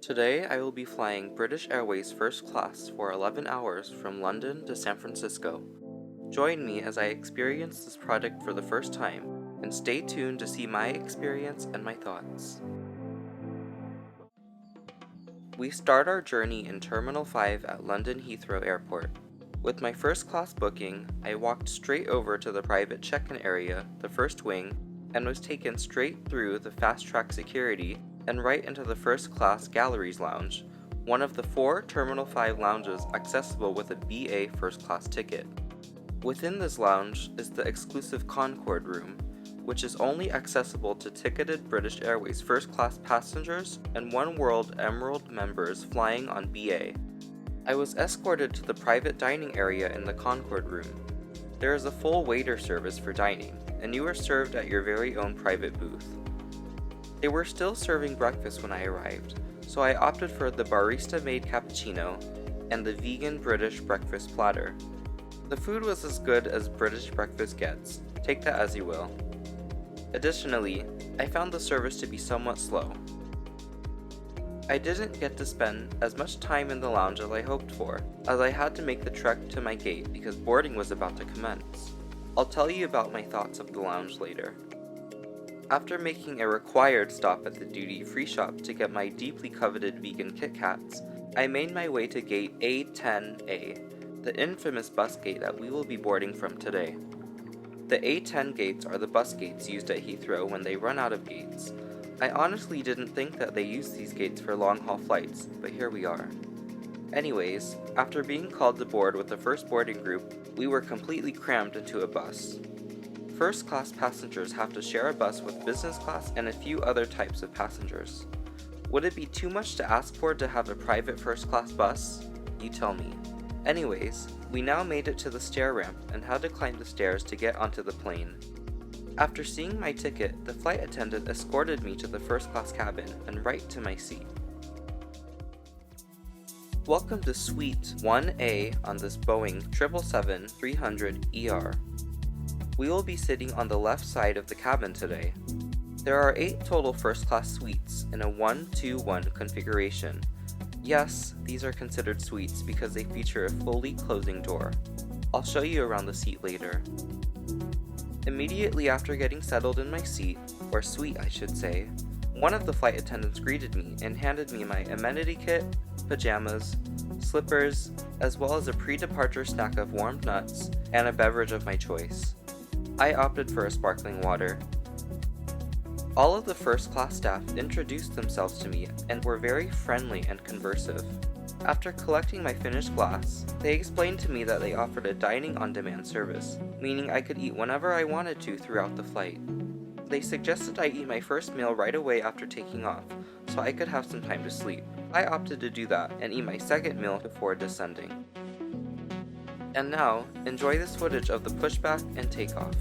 Today I will be flying British Airways first class for 11 hours from London to San Francisco. Join me as I experience this product for the first time, and stay tuned to see my experience and my thoughts. We start our journey in Terminal 5 at London-Heathrow Airport. With my first class booking, I walked straight over to the private check-in area, the first wing, and was taken straight through the fast-track security and right into the first class Galleries Lounge, one of the 4 Terminal 5 lounges accessible with a BA first class ticket. Within this lounge is the exclusive Concorde Room, which is only accessible to ticketed British Airways first class passengers and One World Emerald members flying on BA. I was escorted to the private dining area in the Concorde Room. There is a full waiter service for dining, and you are served at your very own private booth. They were still serving breakfast when I arrived, so I opted for the barista-made cappuccino and the vegan British breakfast platter. The food was as good as British breakfast gets, take that as you will. Additionally, I found the service to be somewhat slow. I didn't get to spend as much time in the lounge as I hoped for, as I had to make the trek to my gate because boarding was about to commence. I'll tell you about my thoughts of the lounge later. After making a required stop at the duty-free shop to get my deeply coveted vegan Kit Kats, I made my way to gate A10A, the infamous bus gate that we will be boarding from today. The A10 gates are the bus gates used at Heathrow when they run out of gates. I honestly didn't think that they used these gates for long-haul flights, but here we are. Anyways, after being called to board with the first boarding group, we were completely crammed into a bus. First class passengers have to share a bus with business class and a few other types of passengers. Would it be too much to ask for to have a private first class bus? You tell me. Anyways, we now made it to the stair ramp and had to climb the stairs to get onto the plane. After seeing my ticket, the flight attendant escorted me to the first class cabin and right to my seat. Welcome to Suite 1A on this Boeing 777-300ER. We will be sitting on the left side of the cabin today. There are 8 total first class suites in a 1-2-1 configuration. Yes, these are considered suites because they feature a fully closing door. I'll show you around the seat later. Immediately after getting settled in my seat, or suite I should say, one of the flight attendants greeted me and handed me my Amenity Kit, pajamas, slippers, as well as a pre-departure snack of warmed nuts and a beverage of my choice. I opted for a sparkling water. All of the first class staff introduced themselves to me and were very friendly and conversive. After collecting my finished glass, they explained to me that they offered a dining on demand service, meaning I could eat whenever I wanted to throughout the flight. They suggested I eat my first meal right away after taking off, so I could have some time to sleep. I opted to do that and eat my second meal before descending. And now, enjoy this footage of the pushback and takeoff.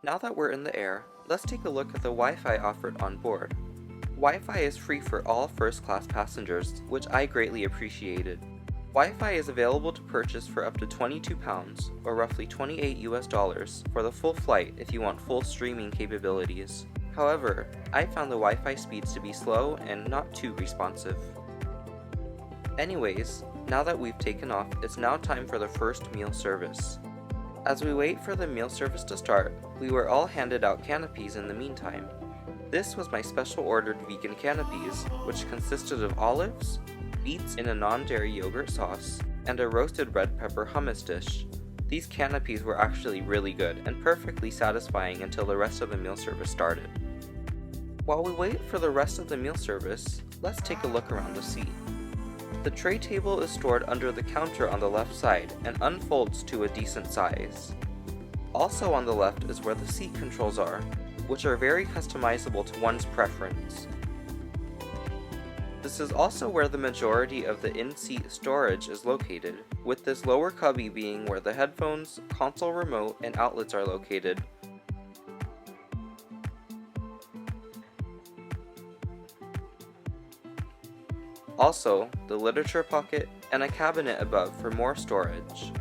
Now that we're in the air, let's take a look at the Wi-Fi offered on board. Wi-Fi is free for all first-class passengers, which I greatly appreciated. Wi-Fi is available to purchase for up to £22, or roughly $28 for the full flight if you want full streaming capabilities. However, I found the Wi-Fi speeds to be slow and not too responsive. Anyways, now that we've taken off, it's now time for the first meal service. As we wait for the meal service to start, we were all handed out canopies in the meantime. This was my special ordered vegan canopies, which consisted of olives, beets in a non-dairy yogurt sauce, and a roasted red pepper hummus dish. These canopies were actually really good and perfectly satisfying until the rest of the meal service started. While we wait for the rest of the meal service, let's take a look around the seat. The tray table is stored under the counter on the left side and unfolds to a decent size. Also on the left is where the seat controls are, which are very customizable to one's preference. This is also where the majority of the in-seat storage is located, with this lower cubby being where the headphones, console remote, and outlets are located. Also, the literature pocket and a cabinet above for more storage.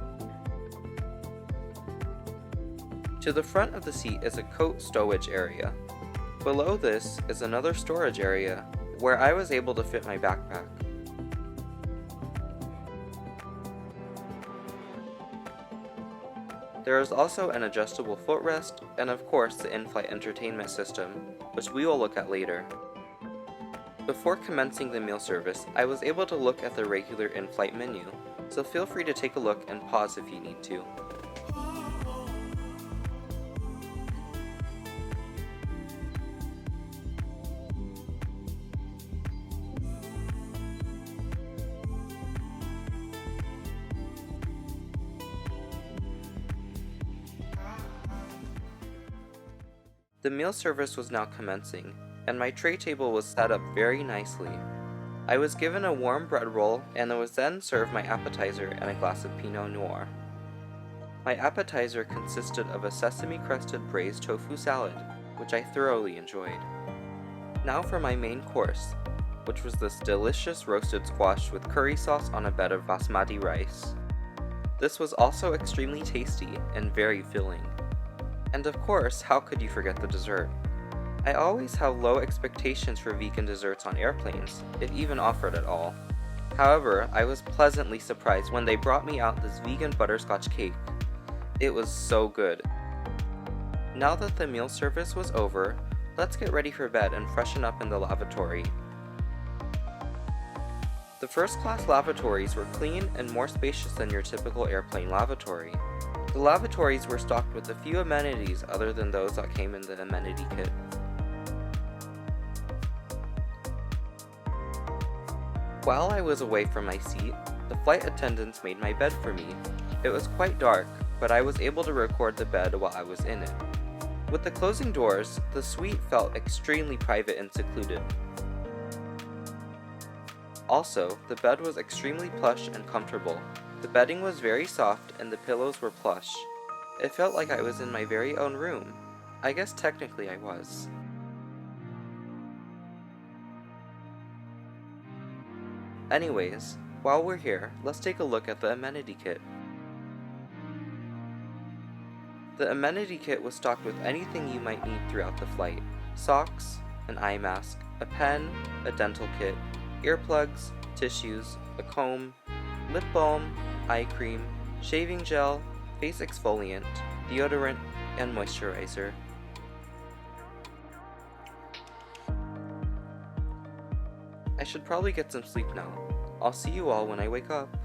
To the front of the seat is a coat stowage area. Below this is another storage area where I was able to fit my backpack. There is also an adjustable footrest and of course the in-flight entertainment system, which we will look at later. Before commencing the meal service, I was able to look at the regular in-flight menu, so feel free to take a look and pause if you need to. The meal service was now commencing, and my tray table was set up very nicely. I was given a warm bread roll, and I was then served my appetizer and a glass of Pinot Noir. My appetizer consisted of a sesame-crusted braised tofu salad, which I thoroughly enjoyed. Now for my main course, which was this delicious roasted squash with curry sauce on a bed of basmati rice. This was also extremely tasty and very filling. And of course, how could you forget the dessert? I always have low expectations for vegan desserts on airplanes, if even offered at all. However, I was pleasantly surprised when they brought me out this vegan butterscotch cake. It was so good. Now that the meal service was over, let's get ready for bed and freshen up in the lavatory. The first class lavatories were clean and more spacious than your typical airplane lavatory. The lavatories were stocked with a few amenities other than those that came in the Amenity Kit. While I was away from my seat, the flight attendants made my bed for me. It was quite dark, but I was able to record the bed while I was in it. With the closing doors, the suite felt extremely private and secluded. Also, the bed was extremely plush and comfortable. The bedding was very soft and the pillows were plush. It felt like I was in my very own room. I guess technically I was. Anyways, while we're here, let's take a look at the Amenity Kit. The Amenity Kit was stocked with anything you might need throughout the flight. Socks, an eye mask, a pen, a dental kit, earplugs, tissues, a comb, lip balm, eye cream, shaving gel, face exfoliant, deodorant, and moisturizer. I should probably get some sleep now. I'll see you all when I wake up.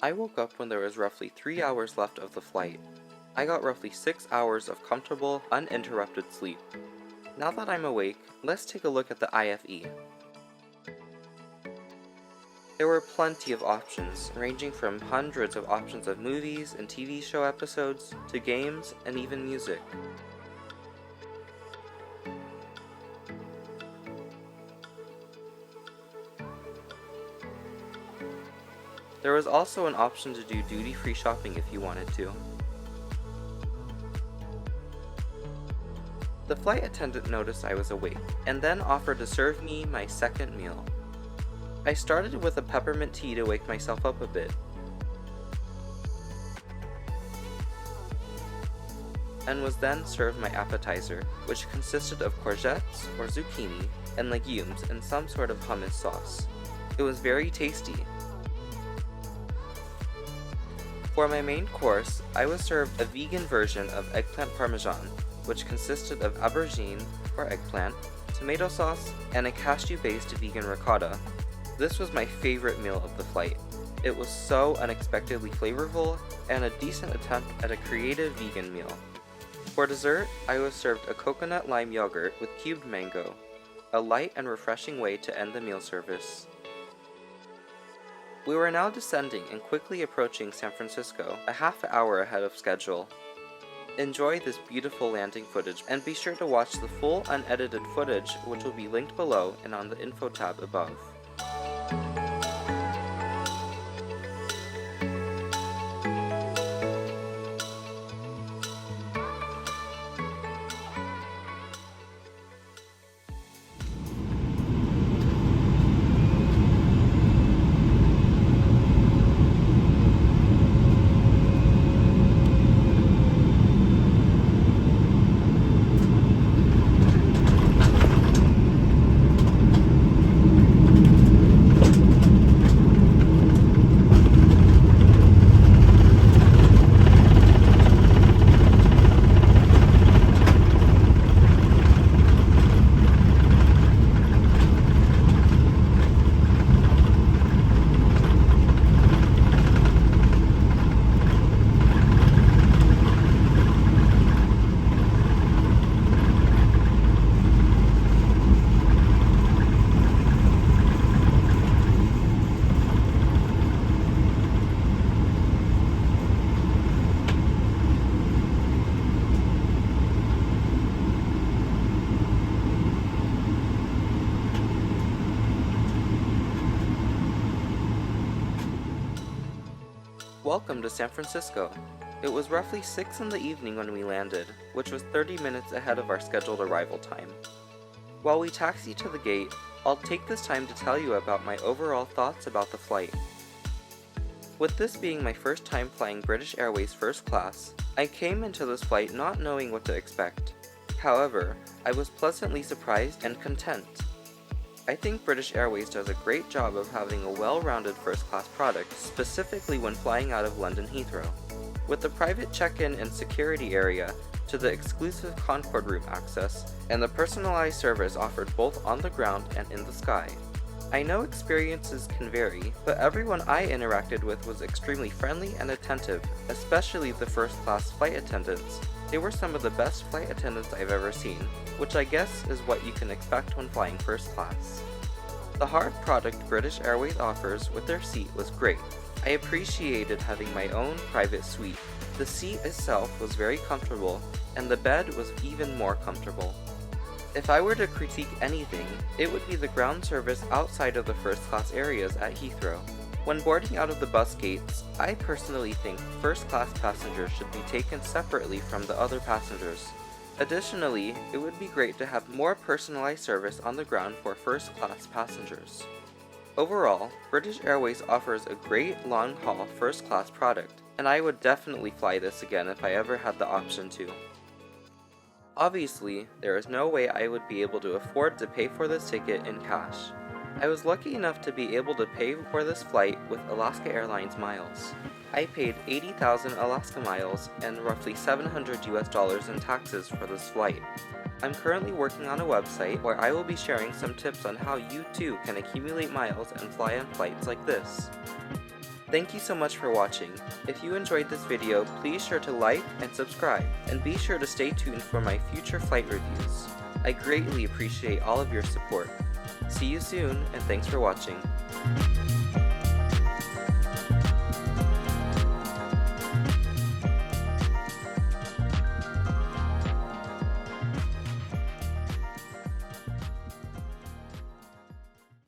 I woke up when there was roughly 3 hours left of the flight. I got roughly 6 hours of comfortable, uninterrupted sleep. Now that I'm awake, let's take a look at the IFE. There were plenty of options, ranging from hundreds of options of movies and TV show episodes, to games, and even music. There was also an option to do duty-free shopping if you wanted to. The flight attendant noticed I was awake, and then offered to serve me my second meal. I started with a peppermint tea to wake myself up a bit, and was then served my appetizer, which consisted of courgettes or zucchini and legumes in some sort of hummus sauce. It was very tasty. For my main course, I was served a vegan version of eggplant parmesan, which consisted of aubergine or eggplant, tomato sauce, and a cashew-based vegan ricotta. This was my favorite meal of the flight. It was so unexpectedly flavorful and a decent attempt at a creative vegan meal. For dessert, I was served a coconut lime yogurt with cubed mango, a light and refreshing way to end the meal service. We were now descending and quickly approaching San Francisco, a half hour ahead of schedule. Enjoy this beautiful landing footage and be sure to watch the full unedited footage, which will be linked below and on the info tab above. Welcome to San Francisco. It was roughly 6 in the evening when we landed, which was 30 minutes ahead of our scheduled arrival time. While we taxi to the gate, I'll take this time to tell you about my overall thoughts about the flight. With this being my first time flying British Airways first class, I came into this flight not knowing what to expect. However, I was pleasantly surprised and content. I think British Airways does a great job of having a well-rounded first-class product, specifically when flying out of London-Heathrow. With the private check-in and security area, to the exclusive Concorde Room access, and the personalized service offered both on the ground and in the sky. I know experiences can vary, but everyone I interacted with was extremely friendly and attentive, especially the first-class flight attendants. They were some of the best flight attendants I've ever seen, which I guess is what you can expect when flying first class. The hard product British Airways offers with their seat was great. I appreciated having my own private suite. The seat itself was very comfortable, and the bed was even more comfortable. If I were to critique anything, it would be the ground service outside of the first class areas at Heathrow. When boarding out of the bus gates, I personally think first class passengers should be taken separately from the other passengers. Additionally, it would be great to have more personalized service on the ground for first class passengers. Overall, British Airways offers a great long-haul first class product, and I would definitely fly this again if I ever had the option to. Obviously, there is no way I would be able to afford to pay for this ticket in cash. I was lucky enough to be able to pay for this flight with Alaska Airlines miles. I paid 80,000 Alaska miles and roughly $700 in taxes for this flight. I'm currently working on a website where I will be sharing some tips on how you too can accumulate miles and fly on flights like this. Thank you so much for watching. If you enjoyed this video, please sure to like and subscribe, and be sure to stay tuned for my future flight reviews. I greatly appreciate all of your support. See you soon, and thanks for watching.